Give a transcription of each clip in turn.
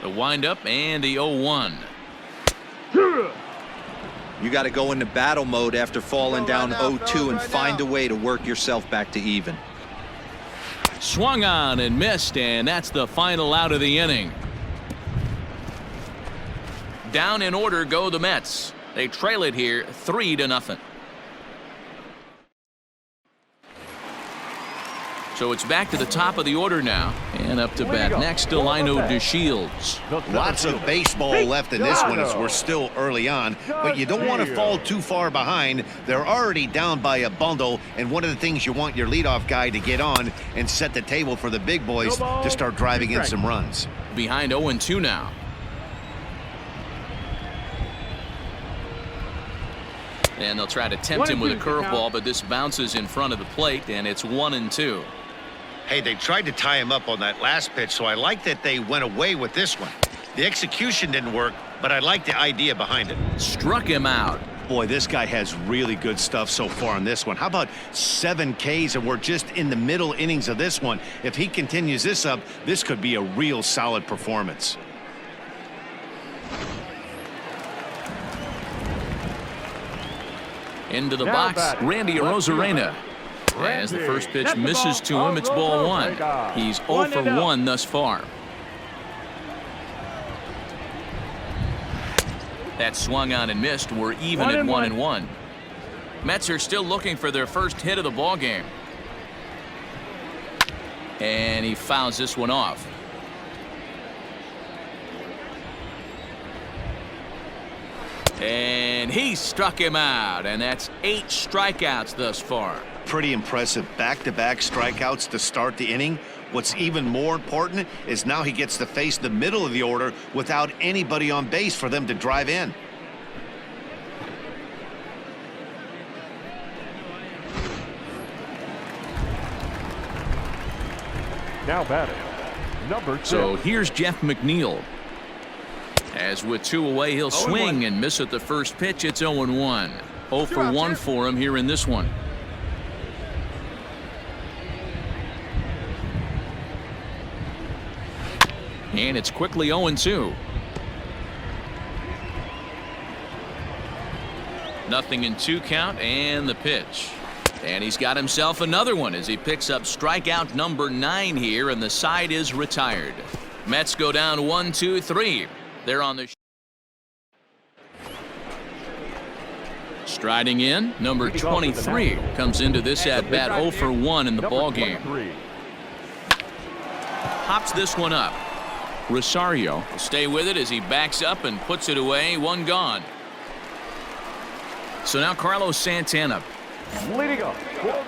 The windup and the 0-1. You got to go into battle mode after falling down 0-2 and find a way to work yourself back to even. Swung on and missed, and that's the final out of the inning. Down in order go the Mets. They trail it here 3-0. So it's back to the top of the order now, and up to bat next to Lino DeShields. Lots of baseball left in this one as we're still early on, but you don't want to fall too far behind. They're already down by a bundle, and one of the things you want your leadoff guy to get on and set the table for the big boys to start driving in some runs. Behind 0-2 now. And they'll try to tempt him with a curveball, but this bounces in front of the plate, and it's 1-2. Hey, they tried to tie him up on that last pitch, so I like that they went away with this one. The execution didn't work, but I like the idea behind it. Struck him out. Boy, this guy has really good stuff so far on this one. How about 7 Ks, and we're just in the middle innings of this one. If he continues this up, this could be a real solid performance. Into the box, Randy Arozarena. As the first pitch misses to him, it's ball 1. He's 0 for 1 thus far. That swung on and missed. We're even at 1-1. Mets are still looking for their first hit of the ball game. And he fouls this one off. And he struck him out, and that's 8 strikeouts thus far. Pretty impressive back-to-back strikeouts to start the inning. What's even more important is now he gets to face the middle of the order without anybody on base for them to drive in. Now batting, number 2. So here's Jeff McNeil. As with 2 away, he'll swing and miss at the first pitch. It's 0-1. 0 for 1 for him here in this one. And it's quickly 0-2. Nothing in 2 count, and the pitch. And he's got himself another one as he picks up strikeout number 9 here, and the side is retired. Mets go down 1-2-3. They're on the striding in. Number 23 comes into this at bat 0 for 1 in the ball game. Hops this one up. Rosario will stay with it as he backs up and puts it away. 1 gone. So now Carlos Santana.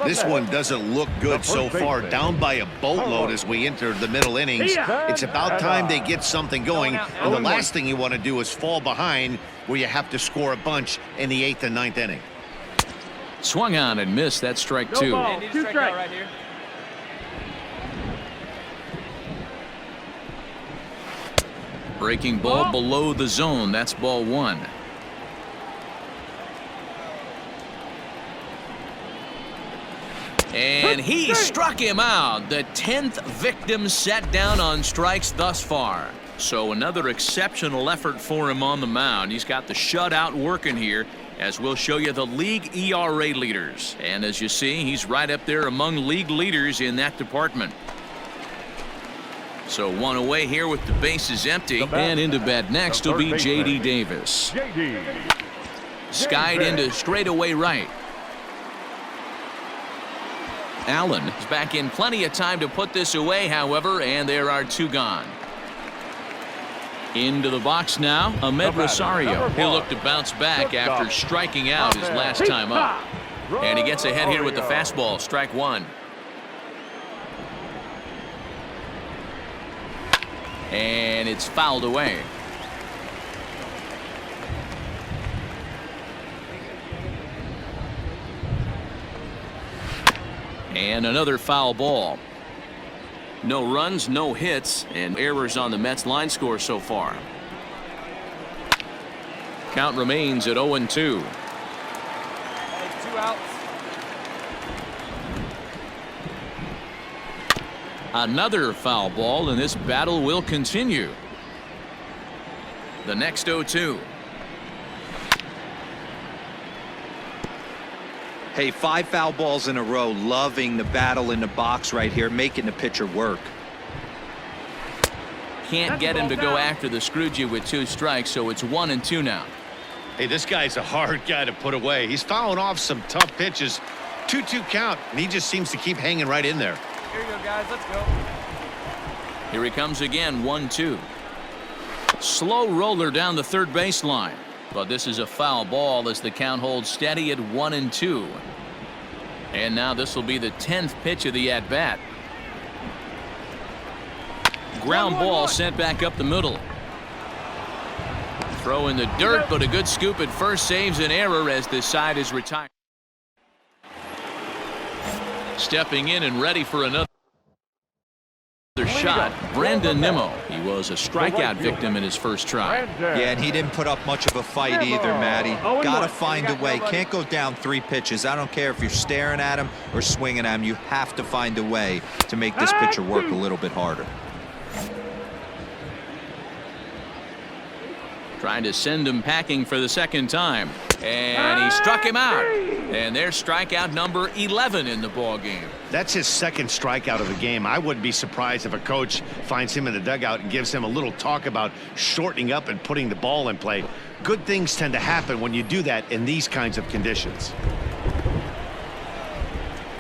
This one doesn't look good so far. Down by a boatload as we enter the middle innings. It's about time they get something going. And the last thing you want to do is fall behind where you have to score a bunch in the 8th and 9th inning. Swung on and missed. That's strike 2. Right here. Breaking ball below the zone. That's ball 1. And he struck him out. The 10th victim set down on strikes thus far. So another exceptional effort for him on the mound. He's got the shutout working here, as we'll show you the league ERA leaders. And as you see, he's right up there among league leaders in that department. So 1 away here with the bases empty. And into bat next will be J.D. Davis. Skied into straightaway right. Allen is back in plenty of time to put this away, however, and there are 2 gone. Into the box now, Ahmed Rosario. He'll look to bounce back after striking out his last time up. And he gets ahead here with the fastball, strike 1. And it's fouled away. And another foul ball. No runs, no hits, and errors on the Mets line score so far. Count remains at 0-2. 2 outs. Another foul ball, and this battle will continue. The next 0-2. Hey, 5 foul balls in a row. Loving the battle in the box right here, making the pitcher work. Can't get him to go after the Scroogie with 2 strikes, so it's 1-2 now. Hey, this guy's a hard guy to put away. He's fouling off some tough pitches. 2-2 count, and he just seems to keep hanging right in there. Here you go, guys. Let's go. Here he comes again, 1-2. Slow roller down the third baseline. But this is a foul ball as the count holds steady at 1-2. And now this will be the 10th pitch of the at-bat. Ground ball sent back up the middle. Throw in the dirt, but a good scoop at first saves an error as this side is retired. Stepping in and ready for another shot, Brandon Nimmo. He was a strikeout victim in his first try. Yeah, and he didn't put up much of a fight either, Matty. Got to find a way. Can't go down 3 pitches. I don't care if you're staring at him or swinging at him. You have to find a way to make this pitcher work a little bit harder. Trying to send him packing for the second time. And he struck him out. And there's strikeout number 11 in the ball game. That's his second strikeout of the game. I wouldn't be surprised if a coach finds him in the dugout and gives him a little talk about shortening up and putting the ball in play. Good things tend to happen when you do that in these kinds of conditions.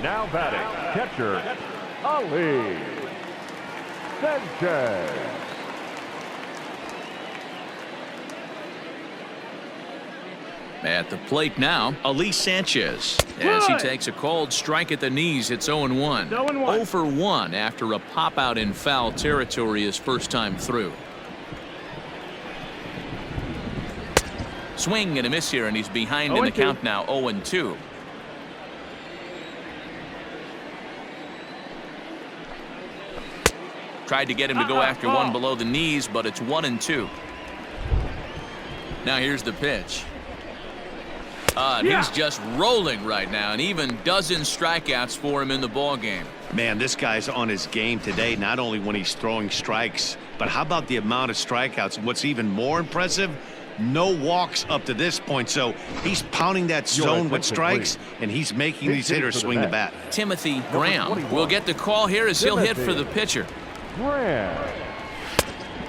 Now batting, catcher, Ali Sanchez. At the plate now, Ali Sanchez, as he takes a cold strike at the knees. It's 0-1. 0 for 1 after a pop out in foul territory his first time through. Swing and a miss here, and he's behind in the count now, 0-2. Tried to get him to go after one below the knees, but it's 1-2. Now here's the pitch. He's just rolling right now, and even dozen strikeouts for him in the ball game. Man, this guy's on his game today, not only when he's throwing strikes, but how about the amount of strikeouts? And what's even more impressive, no walks up to this point. So he's pounding that zone with strikes, and he's making these hitters swing the bat. Timothy Graham will get the call here as he'll hit for the pitcher.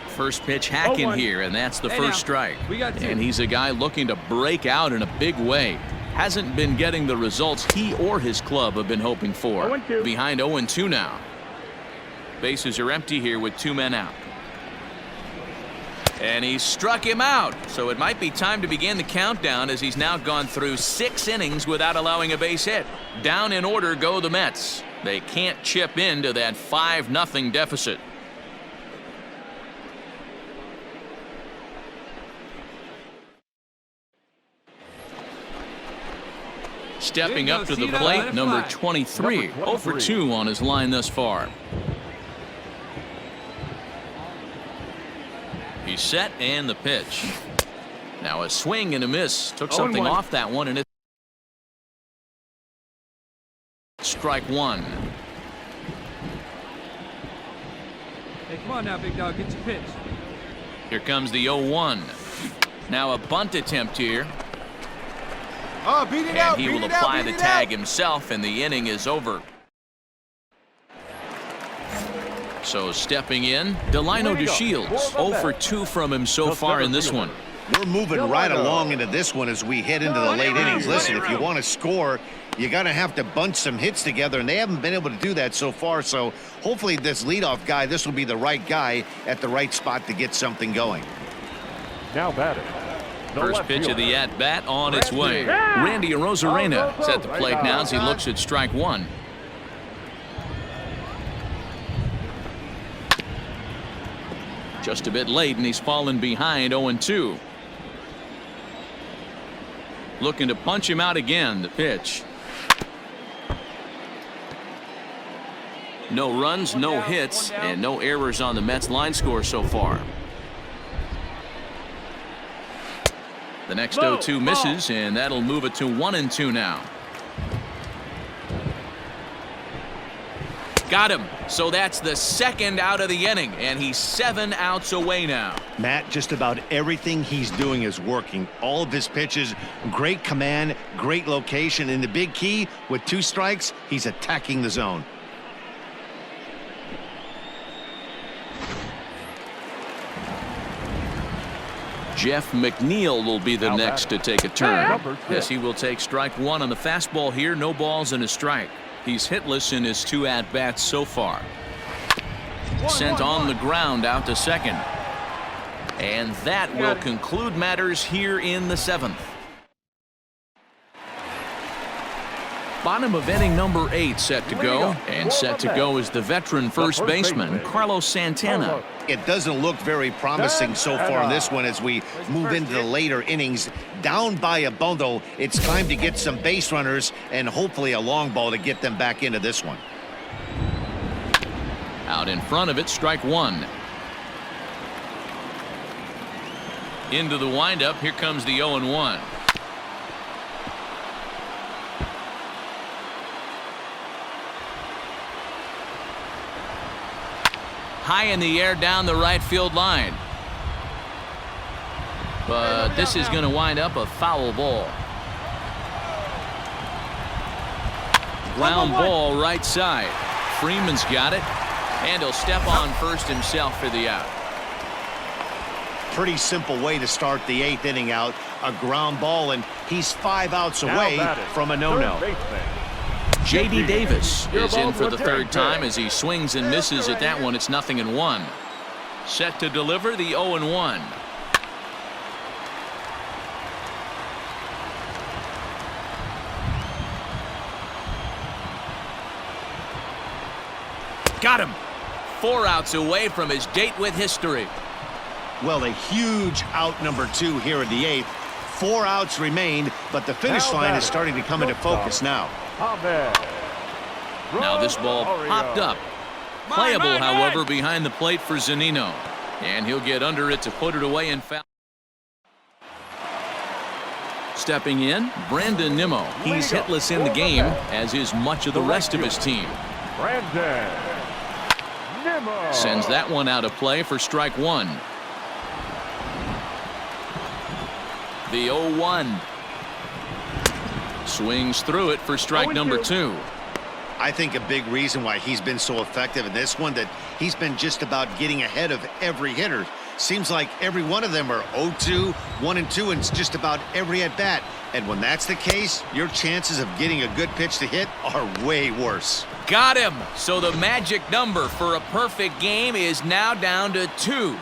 First pitch hacking here, and that's the first strike. And he's a guy looking to break out in a big way. Hasn't been getting the results he or his club have been hoping for. Behind 0-2 now. Bases are empty here with 2 men out. And he struck him out. So it might be time to begin the countdown as he's now gone through 6 innings without allowing a base hit. Down in order go the Mets. They can't chip into that 5-0 deficit. Stepping up to the plate, number 23. 0 for 2 on his line thus far. He's set, and the pitch. Now a swing and a miss. Took something off that one, and it's strike 1. Hey, come on now, big dog. Get your pitch. Here comes the 0-1. Now a bunt attempt here. And he will apply the tag himself, and the inning is over. So stepping in, Delino DeShields. 0 for 2 from him so far in this one. We're moving right along into this one as we head into the late innings. Listen, if you want to score, you're going to have to bunch some hits together, and they haven't been able to do that so far. So hopefully this leadoff guy, this will be the right guy at the right spot to get something going. Now batting. First pitch of the at-bat on its way. Randy Arozarena is at the plate now as he looks at strike 1. Just a bit late, and he's fallen behind 0-2. Looking to punch him out again. The pitch. No runs, no hits, and no errors on the Mets line score so far. The next 0-2 misses, and that'll move it to 1-2 now. Got him. So that's the second out of the inning, and he's 7 outs away now. Matt, just about everything he's doing is working. All of his pitches, great command, great location, and the big key, with 2 strikes, he's attacking the zone. Jeff McNeil will be the next to take a turn. Hey. Yes, he will take strike 1 on the fastball here. No balls and a strike. He's hitless in his 2 at-bats so far. Sent on the ground out to second. And that will conclude matters here in the 7th. Bottom of inning number 8 set to go. And set to go is the veteran first baseman, Carlos Santana. It doesn't look very promising so far in this one as we move into the later innings. Down by a bundle, it's time to get some base runners and hopefully a long ball to get them back into this one. Out in front of it, strike 1. Into the windup, here comes the 0-1. High in the air down the right field line. But this is going to wind up a foul ball. Ground ball right side. Freeman's got it. And he'll step on first himself for the out. Pretty simple way to start the 8th inning out. A ground ball, and he's 5 outs away from a no-no. J.D. Davis is in for the 3rd time as he swings and misses at that one. It's 0-1. Set to deliver the 0-1. Got him. 4 outs away from his date with history. Well, a huge out number 2 here in the 8th. 4 outs remain, but the finish line is starting to come into focus now. Now this ball popped up. Playable, however, behind the plate for Zunino. And he'll get under it to put it away and foul. Stepping in, Brandon Nimmo. He's hitless in the game, as is much of the rest of his team. Brandon Nimmo Sends that one out of play for strike 1. The 0-1. Swings through it for strike number 2. I think a big reason why he's been so effective in this one, that he's been just about getting ahead of every hitter. Seems like every one of them are 0-2, 1-2, and it's just about every at-bat. And when that's the case, your chances of getting a good pitch to hit are way worse. Got him. So the magic number for a perfect game is now down to 2.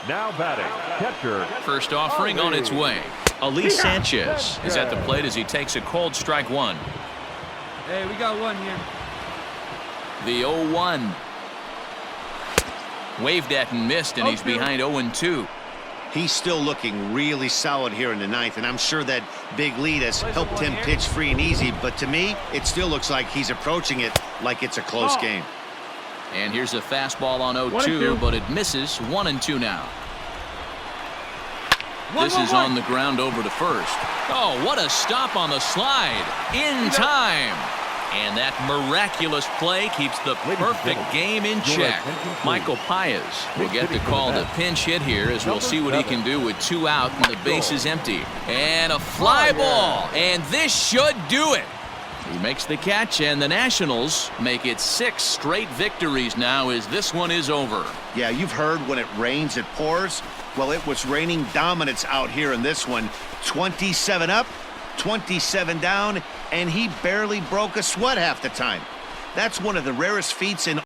now batting, catcher. First offering on its way. Ali Sanchez is at the plate as he takes a cold strike 1. Hey, we got 1 here. The 0-1. Waved at and missed, and he's behind 0-2. He's still looking really solid here in the 9th, and I'm sure that big lead has helped him pitch free and easy, but to me, it still looks like he's approaching it like it's a close game. And here's a fastball on 0-2, but it misses. 1-2 now. This is on the ground over to first. Oh, what a stop on the slide. In time. And that miraculous play keeps the perfect game in check. Michael Paez will get the call to pinch hit here, as we'll see what he can do with 2 out and the base is empty. And a fly ball. And this should do it. He makes the catch, and the Nationals make it 6 straight victories now as this one is over. Yeah, you've heard when it rains, it pours. Well, it was raining dominance out here in this one. 27 up, 27 down, and he barely broke a sweat half the time. That's one of the rarest feats in